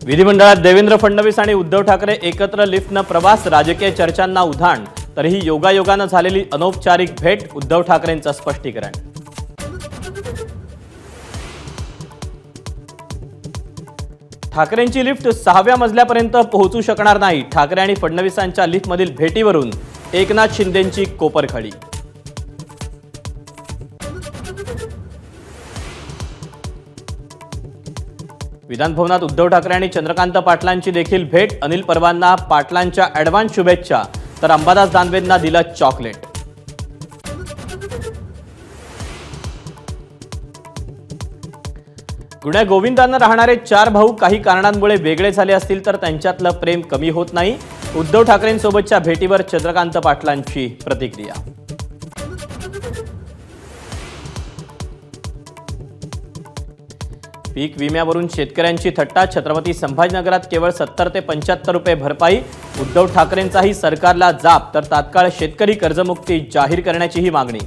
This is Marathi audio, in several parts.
विधिमंडळात देवेंद्र फडणवीस आणि उद्धव ठाकरे एकत्र लिफ्टनं प्रवास, राजकीय चर्चांना उधाण. तरीही योगायोगानं झालेली अनौपचारिक भेट, उद्धव ठाकरेंचं स्पष्टीकरण. ठाकरेंची लिफ्ट 6व्या मजल्यापर्यंत पोहोचू शकणार नाही. ठाकरे आणि फडणवीसांच्या लिफ्टमधील भेटीवरून एकनाथ शिंदेंची कोपरखळी. विधानभवनात उद्धव ठाकरे आणि चंद्रकांत पाटलांची देखील भेट. अनिल परबांना पाटलांच्या ॲडव्हान्स शुभेच्छा, तर अंबादास दानवेंना दिलं चॉकलेट. गुण्या गोविंदांना राहणारे 4 भाऊ काही कारणांमुळे वेगळे झाले असतील तर त्यांच्यातलं प्रेम कमी होत नाही. उद्धव ठाकरेंसोबतच्या भेटीवर चंद्रकांत पाटलांची प्रतिक्रिया. पीक विम्यावरून शेतकऱ्यांची थट्टा. छत्रपती संभाजीनगरात केवळ 70 ते 75 रुपये भरपाई. उद्धव ठाकरेंचाही सरकारला जाब, तर तात्काळ शेतकरी कर्जमुक्ती जाहीर करण्याचीही मागणी.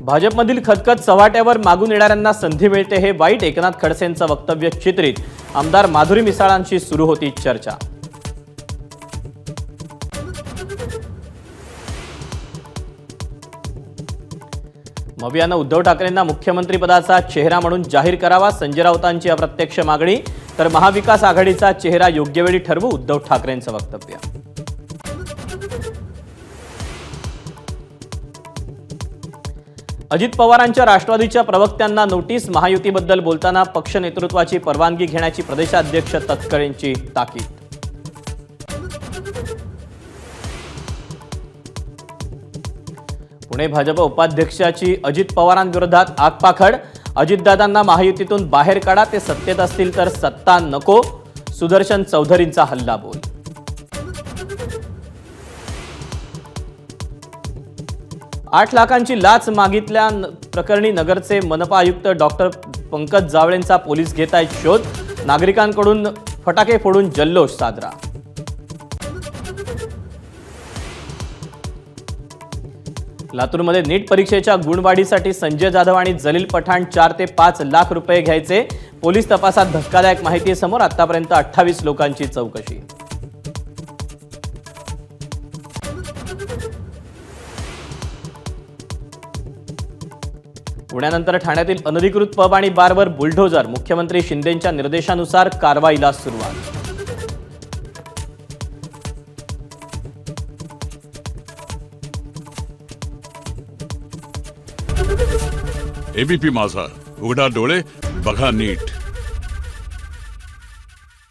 भाजपमधील खतखत चव्हाट्यावर मागून येणाऱ्यांना संधी मिळते हे वाईट. एकनाथ खडसेंचं वक्तव्य चित्रित. आमदार माधुरी मिसाळांशी सुरू होती चर्चा. मवियानं उद्धव ठाकरेंना मुख्यमंत्रीपदाचा चेहरा म्हणून जाहीर करावा, संजय राऊतांची अप्रत्यक्ष मागणी. तर महाविकास आघाडीचा चेहरा योग्यवेळी ठरवू, उद्धव ठाकरेंचं वक्तव्य. अजित पवारांच्या राष्ट्रवादीच्या प्रवक्त्यांना नोटीस. महायुतीबद्दल बोलताना पक्ष नेतृत्वाची परवानगी घेण्याची प्रदेशाध्यक्ष तटकरेंची ताकीद. पुणे भाजप उपाध्यक्षाची अजित पवारांविरोधात आगपाखड. अजितदादांना महायुतीतून बाहेर काढा, ते सत्तेत असतील तर सत्ता नको. सुदर्शन चौधरींचा हल्लाबोल. आठ लाखांची लाच मागितल्या प्रकरणी नगरचे मनपा आयुक्त डॉक्टर पंकज जावळेंचा पोलीस घेत आहेत शोध. नागरिकांकडून फटाके फोडून जल्लोष साजरा. लातूरमध्ये नीट परीक्षेच्या गुणवाढीसाठी संजय जाधव आणि जलील पठाण 4 ते 5 लाख रुपये घ्यायचे. पोलीस तपासात धक्कादायक माहिती समोर. आतापर्यंत 28 लोकांची चौकशी. पुण्यानंतर ठाण्यातील अनधिकृत पब आणि बारवर बुलडोझर. मुख्यमंत्री शिंदेंच्या निर्देशानुसार कारवाईला सुरुवात. एबीपी माझा, उघडा डोळे बघा नीट.